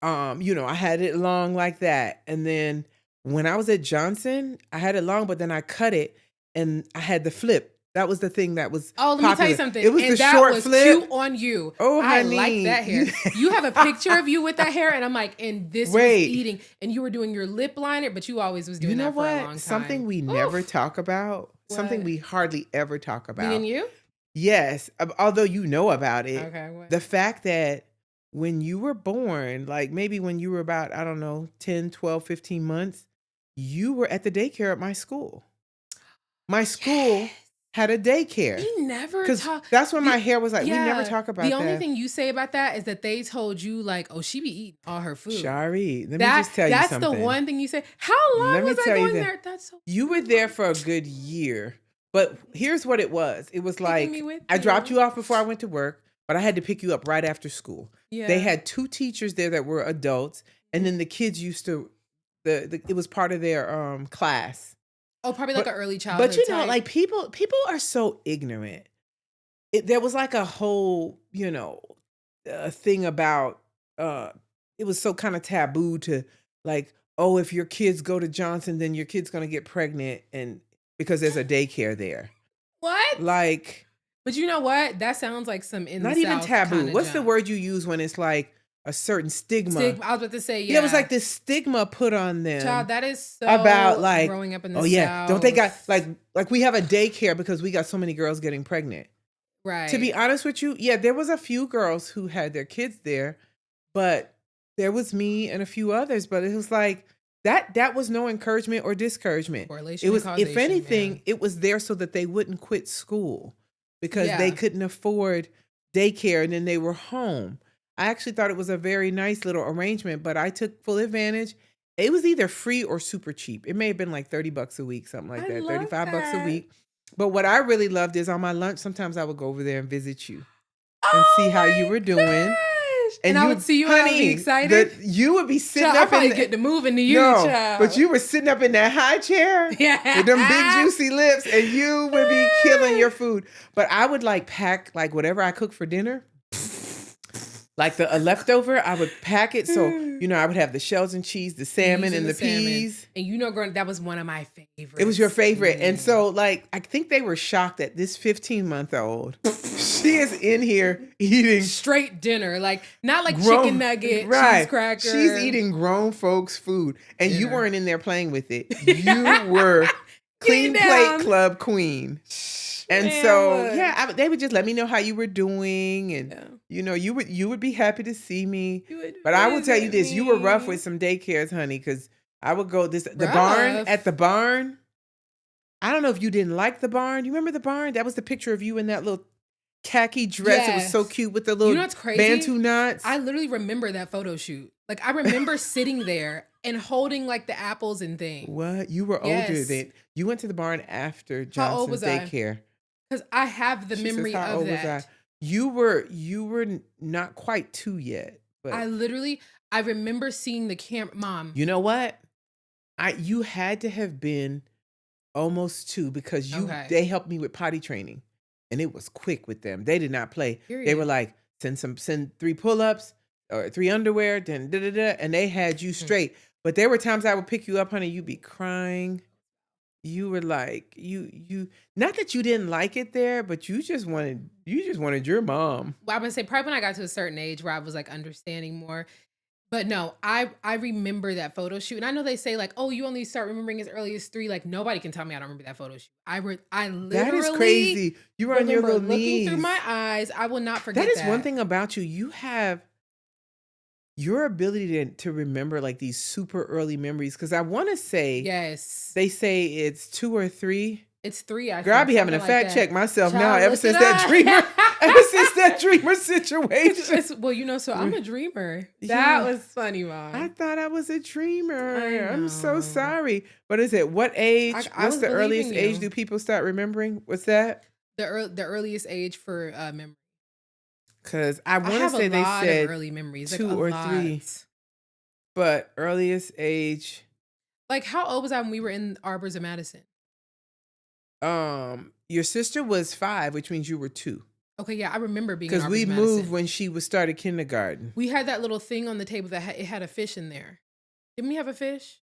I had it long like that. And then when I was at Johnson, I had it long, but then I cut it and I had the flip. That was the thing that was Oh, let popular. me tell you something. It was and the that short was flip. cute on you. Oh, I honey. like that hair. You have a picture of you with that hair, and I'm like, and this was eating, and you were doing your lip liner, but you always was doing You know that for what? a long time. Something we never talk about. Something What? we hardly ever talk about. Me and you? Yes, although you know about it. Okay. What? The fact that when you were born, like maybe when you were about, I don't know, 10, 12, 15 months, you were at the daycare at my school. My school had a daycare. We never Because talk. that's when my hair was like, we never Yeah, talk about the that. only thing you say about that is that they told you like, oh, she be eating all her food. Shari, let me just tell you something. That's the one thing you say. How long Let me was I tell you going that. there? That's so. You were there for a good year. But here's what it was. It was like, me with I dropped you. you off before I went to work, but I had to pick you up right after school. Yeah. They had 2 teachers there that were adults, and then the kids used to, it was part of their class. Oh, probably like But- an early childhood. But you know, type. like people are so ignorant. There was like a whole, thing about, it was so kind of taboo to like, oh, if your kids go to Johnson, then your kid's going to get pregnant, and because there's a daycare there. What? Like, But you know what? That sounds like some in not the even South taboo. kinda What's the junk. word you use when it's like a certain stigma? Stigma. I was about to say, yeah. Yeah, it was like this stigma put on them. Child, that is so about like, growing up in the oh yeah, South. don't they got like we have a daycare because we got so many girls getting pregnant. right? To be honest with you, yeah, there was a few girls who had their kids there, but there was me and a few others. But it was like that was no encouragement or discouragement. Correlation It was, and if causation, anything, yeah. it was there so that they wouldn't quit school because Yeah. they couldn't afford daycare and then they were home. I actually thought it was a very nice little arrangement, but I took full advantage. It was either free or super cheap. It may have been like $30 a week, something like I that, love 35 bucks a that. week. But what I really loved is on my lunch, sometimes I would go over there and visit you and see how you were doing. Gosh. And I you would see you and I would be honey, excited. you would be sitting Child, I up probably in get to move into you, no, child. but you were sitting up in that high chair Yeah. with them big juicy lips, and you would be killing your food. But I would like pack like whatever I cooked for dinner, like a leftover. I would pack it so I would have the shells and cheese, the salmon, and the salmon. peas. And growing, that was one of my favorites. It was your favorite. And so, like, I think they were shocked that this 15-month-old, she is in here eating straight dinner, like not like grown- chicken nugget, right. cheese cracker. She's eating grown folks' food. And you Dinner. weren't in there playing with it. You were clean Getting plate down. club queen. And Man, so, look. yeah, they would just let me know how you were doing. And, you would be happy to see me. You would But I will tell you visit this, you were rough me. with some daycares, honey, because I would go the barn, Rough? at the barn. I don't know if you didn't like the barn. You remember the barn? That was the picture of you in that little khaki dress. It was so Yes. cute with the little know what's crazy? bantu knots. I literally remember that photo shoot. Like I remember sitting there and holding like the apples and things. What? You were older Yes. then. You went to the barn after How old Johnson's was I? daycare. Because I have the She says, memory "How of old was that. I?" You were not quite 2 yet. But I remember seeing the camera. Mom, you know what? You had to have been almost 2 because Okay. they helped me with potty training. and it was quick with them. They did not play. They were Period. like, send 3 pull-ups or 3 underwear, then da da da, and they had you straight. But there were times I would pick you up, honey, you'd be crying. You were like, you not that you didn't like it there, but you just wanted your mom. Well, I'm gonna say probably when I got to a certain age where I was like understanding more. But no, I remember that photo shoot, and I know they say like, oh, you only start remembering as early as 3. Like nobody can tell me I don't remember that photo shoot. I That is literally crazy. You were on your remember little looking knees. through my eyes. I will not forget That is that. one thing about you. You have your ability to remember like these super early memories. Because I want to say Yes, they say it's 2 or 3. it's 3. I Girl, I think be having to something like fact that. check myself now. Child, Ever look since it that up. dreamer, ever since that dreamer situation. Well, you know, so I'm a dreamer. That Yeah. was funny, Mom. I thought I was a dreamer. I I'm so know. sorry. What is it? What age? I What's was the earliest believing age you. do people start remembering? What's that? The earliest age for memory. Because I I want to have a say they lot of said early memories, like 2 a or lot. 3, but earliest age. Like how old was I when we were in Arbors of Madison? Your sister was 5, which means you were 2. Okay, yeah, I remember being in Because Arbors we of moved Madison. when she was started kindergarten. We had that little thing on the table that it had a fish in there. Didn't we have a fish?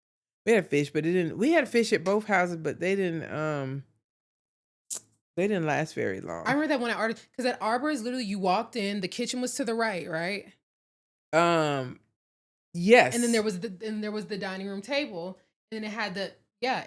We had a fish, but it didn't. We had a fish at both houses, but they didn't last very long. I remember that when I ordered, because at Arbors, literally, you walked in, the kitchen was to the right, right? Yes. And then there was the dining room table, and then it had that Yeah,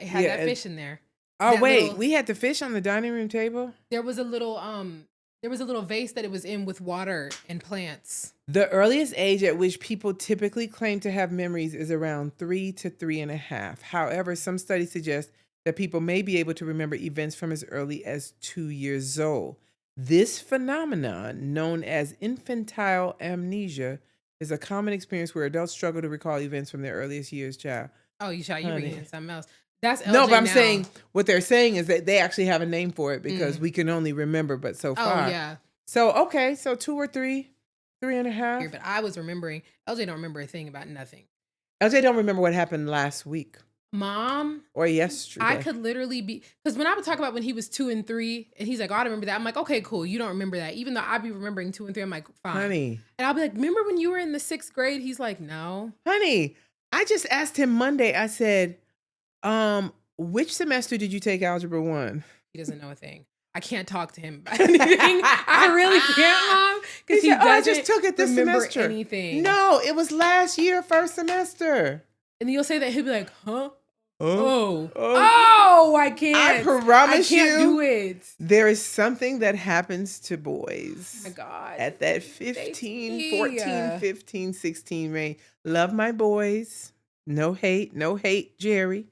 fish in there. Oh that wait, little- we had the fish on the dining room table. There was a little vase that it was in with water and plants. The earliest age at which people typically claim to have memories is around 3 to 3.5. However, some studies suggest that people may be able to remember events from as early as 2 years old. This phenomenon, known as infantile amnesia, is a common experience where adults struggle to recall events from their earliest years, child. Oh, you Honey. reading something else. That's LJ No, but I'm now. saying what they're saying is that they actually have a name for it because Mm. we can only remember but so Oh far. yeah. So okay, so 2 or 3, 3.5. But I was remembering. LJ don't remember a thing about nothing. LJ don't remember what happened last week Mom, or yesterday. I could literally be, because when I would talk about when he was 2 and 3, and he's like, "Oh, I don't remember that." I'm like, "Okay, cool. You don't remember that." Even though I'd be remembering 2 and 3, I'm like, "Fine." Honey, And I'll be like, "Remember when you were in the 6th grade?" He's like, "No." honey, I just asked him Monday. I said, which semester did you take Algebra 1? He doesn't know a thing. I can't talk to him about anything. I really can't, Mom, because he said, "Oh, I doesn't just took it this remember semester." anything. No, it was last year, first semester. And then you'll say that, he'll be like, "Huh? Oh, I can't. I promise I can't you, do it." there is something that happens to boys. Oh my God. At that see. 15, 14, 15, 16 range. Love my boys. No hate, Jerry.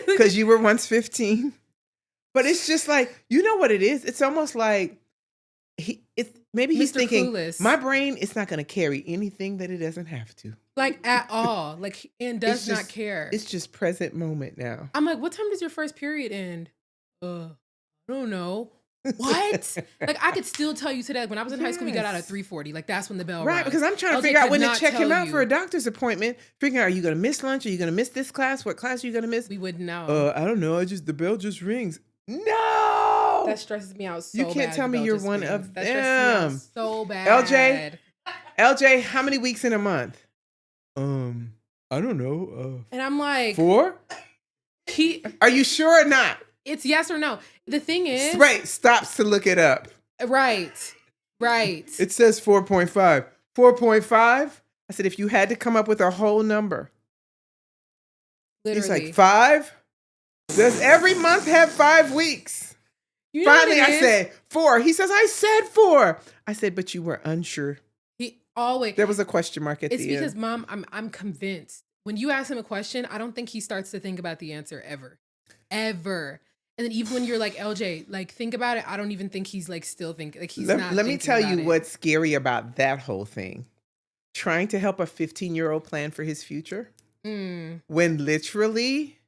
Because you were once 15. But it's just like, you know what it is? It's almost like maybe he's Mr. thinking, Clueless. my brain is not going to carry anything that it doesn't have to. Like at all. Like, and does It's not just- care. It's just present moment now. I'm like, "What time does your first period end?" I don't know. What? Like, I could still tell you today. When I was in high school, we got out at Yes. 3:40. Like, that's when the bell Right, rang. because I'm trying to LJ figure out could when to not check him tell out for a you. doctor's appointment. Figuring out, are you going to miss lunch? Are you going to miss this class? What class are you going to miss? We wouldn't know. I don't know. The bell just rings. No! That stresses me out so You bad. can't tell the me bell you're just one rings. of That stresses me out them. so bad. LJ, how many weeks in a month? I don't know. And I'm like, 4? Are you sure or not? it's yes or no. The thing is, Right, stops to look it up. right. It says 4.5. 4.5? I said, if you had to come up with a whole number. Literally. He's like, 5? Does every month have 5 weeks? You know what Finally, it I is? said 4. He says, I said 4. I said, but you were unsure. He always. There was a question mark at It's the end. because, Mom, I'm convinced. When you ask him a question, I don't think he starts to think about the answer ever. Ever. And then even when you're like, LJ, like, think about it, I don't even think he's like still thinking. Like, he's not Let me thinking tell about you it. what's scary about that whole thing. Trying to help a 15-year-old plan for his future when literally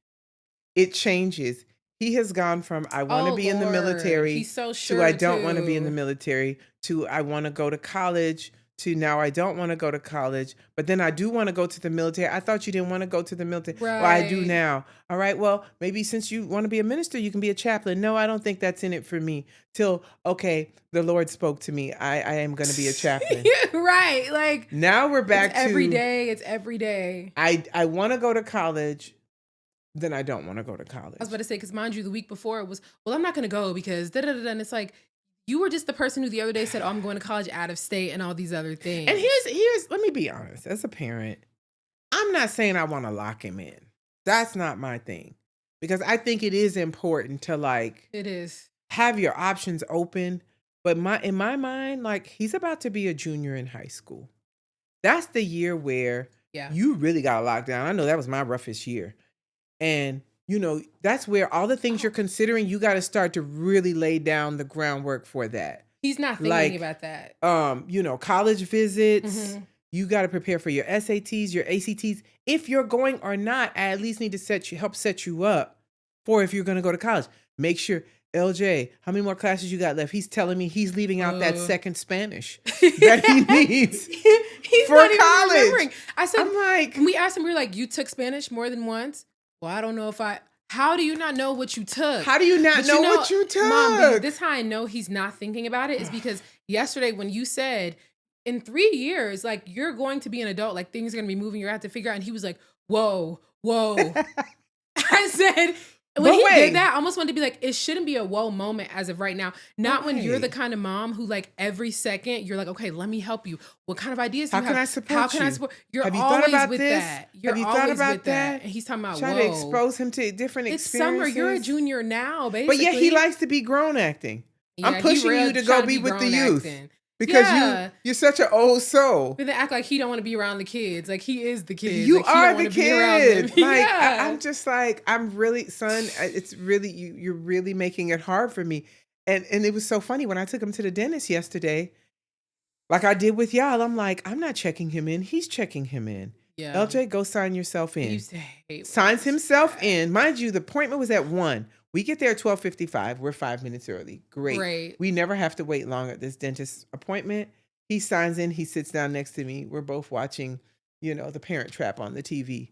it changes. He has gone from I want to be in the Lord. military He's so to sure I don't want to be in the too. military to I want to go to college to now I don't want to go to college, but then I do want to go to the military. I thought you didn't want to go to the military. Well, I do Right. now. All right. Well, maybe since you want to be a minister, you can be a chaplain. No, I don't think that's in it for me. Till, okay, the Lord spoke to me. I am going to be a chaplain. Right. Like Now we're back it's every to day. It's every day. I want to go to college, then I don't want to go to college. I was about to say, because mind you, the week before it was, well, I'm not going to go because da da da. And it's like, you were just the person who the other day said, oh, I'm going to college out of state and all these other things. And here's let me be honest, as a parent, I'm not saying I want to lock him in. That's not my thing. Because I think it is important to like It is. have your options open. But in my mind, like he's about to be a junior in high school. That's the year where Yeah. you really got to lock down. I know that was my roughest year. And that's where all the things you're considering, you got to start to really lay down the groundwork for that. He's not thinking Like, about that. College visits. Mhm. You got to prepare for your SATs, your ACTs. If you're going or not, I at least need to help set you up for if you're going to go to college. Make sure, LJ, how many more classes you got left? He's telling me he's leaving out that second Spanish that he needs He's for not even college. remembering. I said, I'm like, when we asked him, we were like, you took Spanish more than once? Well, I don't know if how do you not know what you took? how do you not But know what you took? Mom, this how I know he's not thinking about it is because yesterday when you said, in 3 years, like you're going to be an adult, like things are going to be moving, you're going to have to figure out. And he was like, whoa. I said, when But he wait. did that, I almost wanted to be like, it shouldn't be a whoa moment as of right now. Not when you're the Right. kind of mom who like every second you're like, okay, let me help you. What kind of ideas do How you can have? I support How can I you? support? You're Have you thought always about with this? that. You're Have you thought always about with that. that? And he's talking about, Try whoa. to expose him to different It's experiences. summer. You're a junior now, basically. But yet he likes to be grown acting. I'm Yeah, he pushing real you to trying go be with the grown youth. acting. Because Yeah. you're such an old soul. But they act like he don't want to be around the kids. Like he is the kid. You like, he are don't the wanna be around them. kid. Like Yeah. I'm just like, I'm really, son, it's really you're really making it hard for me. And it was so funny when I took him to the dentist yesterday, like I did with y'all. I'm like, I'm not checking him in. He's checking him in. Yeah. LJ, go sign yourself I in. used to hate Signs himself in. Mind you, the appointment was at 1. We get there at 12:55. We're 5 minutes early. Great. We never have to wait long at this dentist appointment. He signs in. He sits down next to me. We're both watching, The Parent Trap on the TV.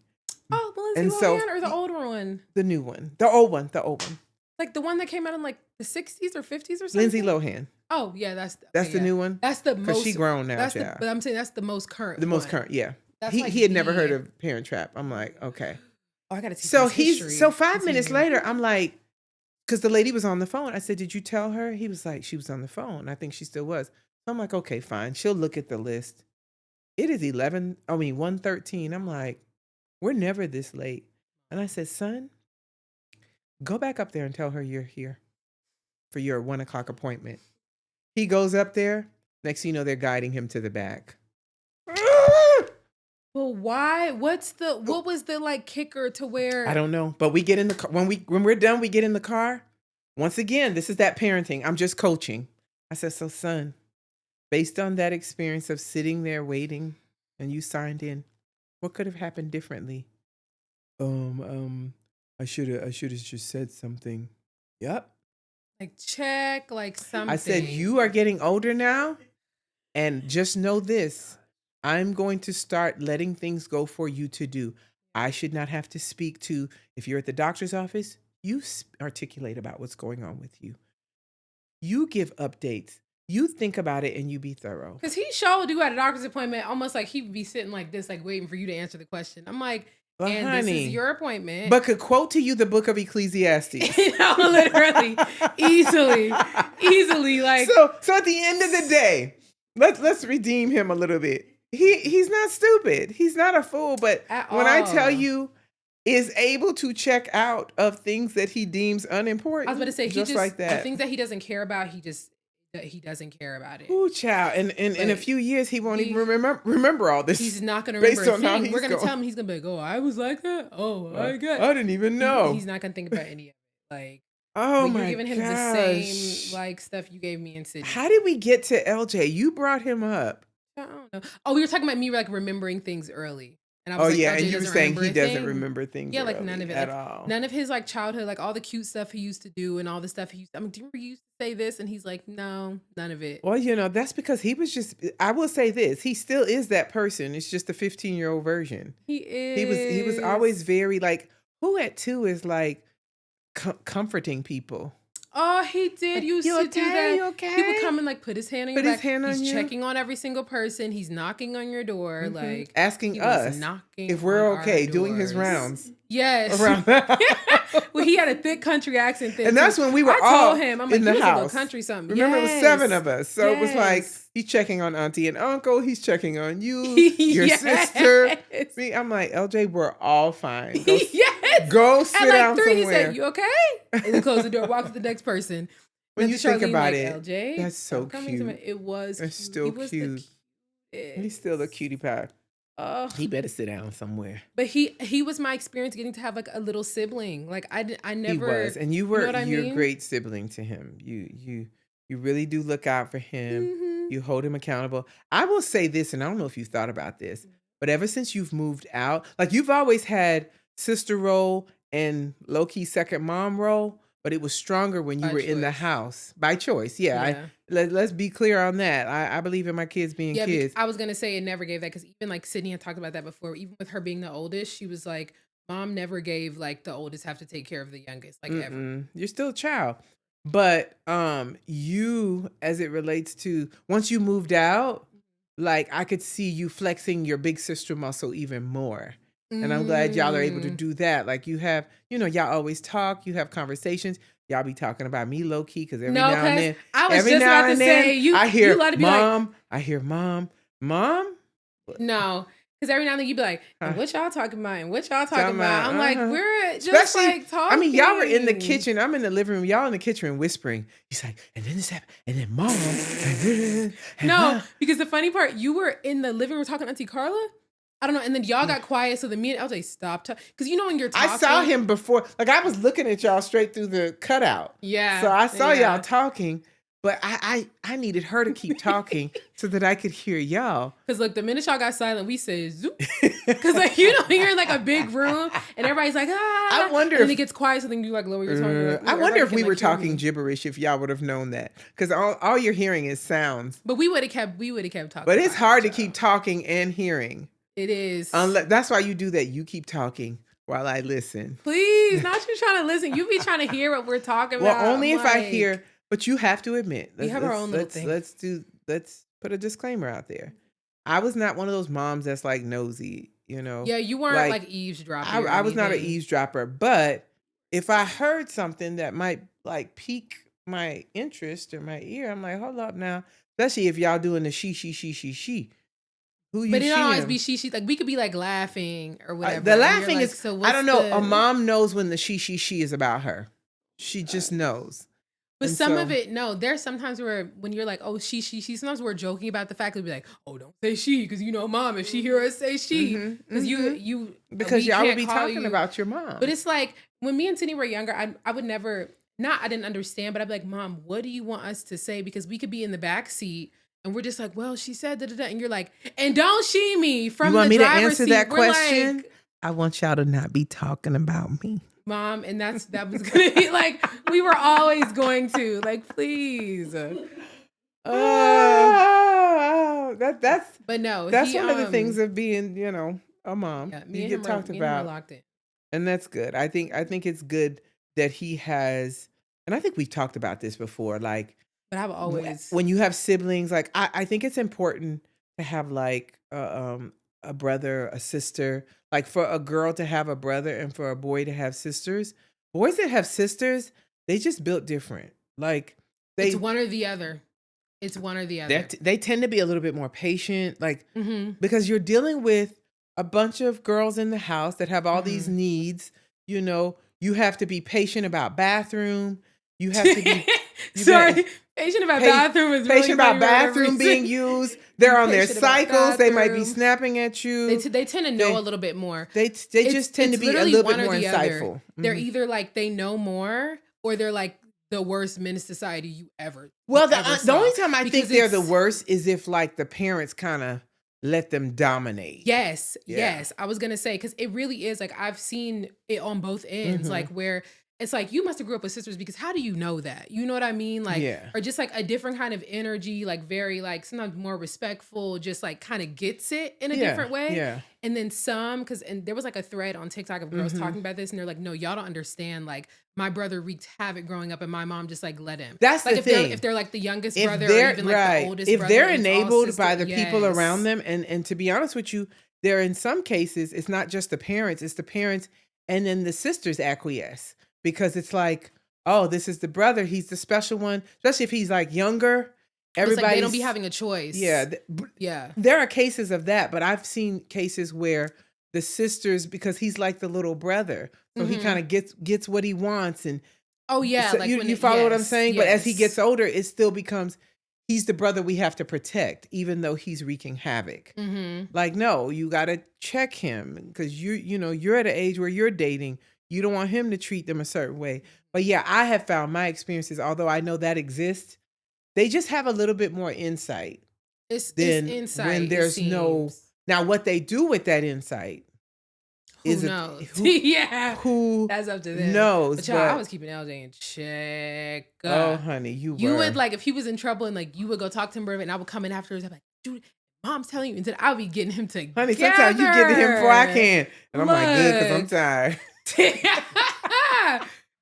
Oh, the And Lindsay so- Lohan or the older one? The new one. The old one. The old one. Like the one that came out in like the 60s or 50s or something? Lindsay Lohan. Oh, yeah, that's That's the new one? That's the Because most. she grown now, That's yeah. but I'm saying that's the most current. The most one. current, yeah. That's He like had never heard the- of Parent Trap. I'm like, okay. Oh, I gotta teach So him his history. so 5 minutes Continue. later, I'm like, because the lady was on the phone. I said, did you tell her? He was like, she was on the phone. I think she still was. So I'm like, okay, fine. She'll look at the list. It is 1:13. I'm like, we're never this late. And I said, son, go back up there and tell her you're here for your 1:00 appointment. He goes up there. Next thing you know, they're guiding him to the back. Well, why? What was the like kicker to where? I don't know, but we get in the car when we're done. We get in the car. Once again, this is that parenting. I'm just coaching. I said, so son, based on that experience of sitting there waiting, and you signed in, what could have happened differently? I should have just said something. Yep. Like check, like something. I said, you are getting older now, and just know this. I'm going to start letting things go for you to do. I should not have to speak to, if you're at the doctor's office, you articulate about what's going on with you. You give updates. You think about it and you be thorough. Because he showed you at a doctor's appointment, almost like he would be sitting like this, like waiting for you to answer the question. I'm like, But and honey, this is your appointment. but could quote to you the book of Ecclesiastes. Literally, easily, like. So at the end of the day, let's redeem him a little bit. He's not stupid. He's not a fool. But At when I all. tell you, is able to check out of things that he deems unimportant. I was about to say, he just like that. the things that he doesn't care about, he doesn't care about it. Ooh, child. And in a few years, he won't even remember all this. He's not going to based remember a on how thing. he's We're going to going. tell him, he's going to be like, oh, I was like that? Oh, I got I didn't even know. He's not going to think about any of it. Like, Oh but my you're giving him the gosh. same like stuff you gave me in Sydney. How did we get to LJ? You brought him up. I don't know. Oh, we were talking about me like remembering things early. And I Oh was like, yeah, and LJ you were doesn't saying remember he a doesn't thing. remember things. Yeah, like none of it at like, all. None of his like childhood, like all the cute stuff he used to do and all the stuff he used. I mean, do you remember you used to say this? And he's like, no, none of it. Well, that's because he was just. I will say this: he still is that person. It's just a 15-year-old version. He He was always is. very like who at 2 is like comforting people. Oh, he did Like, used "You to do okay? that. You He would okay?" come and like put his hand on Put your his back. hand on He's you. checking on every single person. He's knocking on your door. Mhm. Like Asking he was us knocking if we're on our okay, doing his doors. rounds Yes. around. Well, he had a thick country accent then. And that's too. when we were I all told him, I'm in like, the you was a little house. country something. Remember, it was 7 Yes. of us, so it was like Yes. he's checking on auntie and uncle. He's checking on you, your Yes. sister. Me, I'm like, LJ, we're all fine. Go, Yes. go sit At like down 3, he somewhere. said, you okay? And then close the door, walk to the next person. When And you then think Charlene, about like, it, LJ, that's so stop coming to me. cute. It was It's cute. still He was cute. the He's still a cutie pie. Oh, He better sit down somewhere. but he was my experience getting to have like a little sibling. Like I never. He was, and you know were what I you're a mean? great sibling to him. You really do look out for him. Mhm. You hold him accountable. I will say this, and I don't know if you thought about this, but ever since you've moved out, like you've always had sister role and low key second mom role, but it was stronger when you By were in the choice. house by choice. Yeah, Yeah. let's be clear on that. I believe in my kids being Yeah, kids. I was gonna say it never gave that because even like Sydney had talked about that before. Even with her being the oldest, she was like, "Mom never gave like the oldest have to take care of the youngest, like ever." Mm-mm. You're still a child. But you as it relates to once you moved out, like I could see you flexing your big sister muscle even more. And I'm glad y'all are able to Mm. do that. Like you have, y'all always talk, you have conversations. Y'all be talking about me low key because every No, now and cause then, I was every just now about to and then, say you. I hear You let it be like, mom. I hear mom. no, because every now and then you be like, Huh. and what y'all talking about? And what y'all Talking talking about? about, I'm like, uh-huh. we're just Especially, like talking. I mean, y'all were in the kitchen. I'm in the living room. Y'all in the kitchen whispering. He's like, and then this happened, and then mom. And No, mom. because the funny part, you were in the living room talking to Auntie Carla. I don't know, and then y'all got quiet, so then me and LJ stopped talking. Because when you're talking, I saw him before. Like I was looking at y'all straight through the cutout. Yeah. So I saw yeah. y'all talking, but I needed her to keep talking so that I could hear y'all. Because look, the minute y'all got silent, we said zoop. Because like you're in like a big room and everybody's like ah. I wonder and then if it gets quiet, so then you like lower your tone. You're like, I "Ooh, wonder if everybody we can, were like, hear talking me." gibberish if y'all would have known that. Because all you're hearing is sounds. But we would have kept talking. But it's about hard it, to keep y'all. talking and hearing. It is. That's why you do that. You keep talking while I listen. Please, not you trying to listen. You be trying to hear what we're talking Well, about. only I'm if I like, hear. But you have to admit, We have our own little thing. Let's put a disclaimer out there. I was not one of those moms that's like nosy, Yeah, you weren't like eavesdropping. I was not an anything. eavesdropper, but if I heard something that might like pique my interest or my ear, I'm like, hold up now. Especially if y'all doing the she. Who you But it don't always sheing? be she. Like we could be like laughing or whatever. The and you're laughing like, is, so I what's don't know. the- A mom knows when the she is about her. She just knows. But And some so- of it, no. There's sometimes where when you're like, oh, she. Sometimes we're joking about the fact that we be like, oh, don't say she, because mom, if she hear us say she, because you because we y'all would can't be call talking you- about your mom. But it's like when me and Tinny were younger, I would never. Not I didn't understand, but I'd be like, Mom, what do you want us to say? Because we could be in the back seat. And we're just like, well, she said da. And you're like, and don't she me from you want the me to driver's answer seat. that We're question? like, I want y'all to not be talking about me. Mom, and that was gonna be like, we were always going to like, please. That's But no, that's one of the things of being, a mom. Yeah, me You and get him talked me and him are about, locked in. and that's good. I think it's good that he has, and I think we've talked about this before. Like But I've always when you have siblings, like I think it's important to have like a brother, a sister. Like for a girl to have a brother and for a boy to have sisters. Boys that have sisters, they just built different. Like it's one or the other. It's one or the other. they tend to be a little bit more patient, like Mm-hmm. because you're dealing with a bunch of girls in the house that have all these Mm-hmm. needs. You have to be patient about bathroom. You have to be Sorry, patient about bathroom is really patient about funny for whatever bathroom being reason. used. They're on their Patient about cycles. They might be bathroom. snapping at you. They tend to know a little bit more. They just tend to be a literally little bit one or more the other. insightful. They're Mhm. either like they know more, or they're like the worst men in society you ever. Well, you ever the saw. only time I think Because they're the it's- worst is if like the parents kind of let them dominate. Yes, Yeah. yes. I was gonna say, because it really is like I've seen it on both ends, like where it's like you must have grew up with sisters because how do you know that? You know what I mean? Like, Yeah. or just like a different kind of energy, like very like sometimes more respectful, just like kind of gets it in a Yeah. different way. Yeah. And then some, and there was like a thread on TikTok of girls talking about this, and they're like, no, y'all don't understand. Like, my brother wreaked havoc growing up, and my mom just like let him. That's like the if thing. If they're like the youngest If brother, or they're even like the oldest if brother, they're and it's all enabled by the sister- people around yes. them, and to be honest with you, there in some cases it's not just the parents, it's the parents and then the sisters acquiesce because it's like, oh, this is the brother, he's the special one, especially if he's like younger. It's like they don't be Everybody's having a choice. yeah, Yeah. there are cases of that, but I've seen cases where the sisters, because he's like the little brother, so he kind of gets what he wants, and Oh yeah, so like when you it- follow what I'm yes, saying. But as he gets yes. older, it still becomes he's the brother we have to protect, even though he's wreaking havoc. Like, no, you got to check him because you're at an age where you're dating. You don't want him to treat them a certain way. But yeah, I have found my experiences, although I know that exists, they just have a little bit more insight It's than insight. when It there's no. seems. Now, what they do with that insight Who is knows? yeah, who That's up to them. knows? But y'all, I was keeping LJ in check. Oh, honey, you You were. would like if he was in trouble and like you would go talk to him, and I would come in afterwards. I'm like, dude, mom's telling you, and then I'll be getting him to. Honey, sometimes you get to him before I can, and I'm like, good, because I'm tired.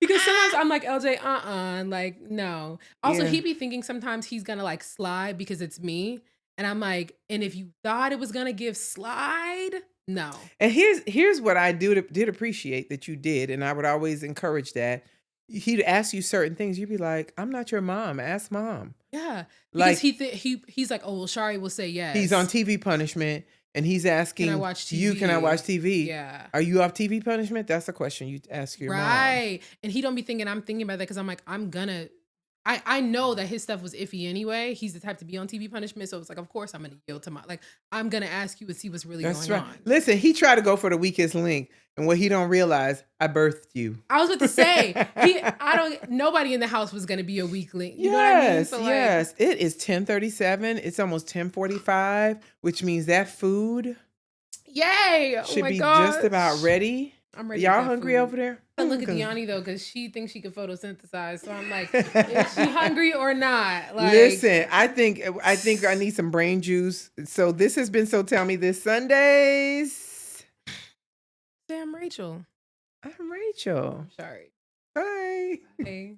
Because sometimes I'm like, LJ, like, no. Also, Yeah. he be thinking sometimes he's gonna like slide because it's me. And I'm like, and if you thought it was gonna give slide, no. And here's what I did appreciate that you did, and I would always encourage that. He'd ask you certain things. You'd be like, I'm not your mom. Ask mom. Yeah. Like, Because he's like, oh well, Shari will say yes. he's on TV punishment, and he's asking, Can I watch can I TV? watch TV? Yeah. Are you off TV punishment? That's a question you ask your mom. Right. And he don't be thinking I'm thinking about that because I'm like, I know that his stuff was iffy anyway. He's the type to be on TV punishment. So it's like, of course I'm going to yield to I'm going to ask you and see what's really That's going right. on. Listen, he tried to go for the weakest link, and what he don't realize, I birthed you. I was about to say, nobody in the house was going to be a weak link. You know what I mean? So Yes. It is 10:37. It's almost 10:45, which means that food Yay. should be gosh. just about ready. I'm ready. Y'all for that hungry food. over there? I look at Deani though, because she thinks she can photosynthesize. So I'm like, is she hungry or not? Like, Listen, I think I need some brain juice. So this has been So Tell Me This Sundays. Sam Rachel. I'm Rachel. Sorry. Bye. Hey.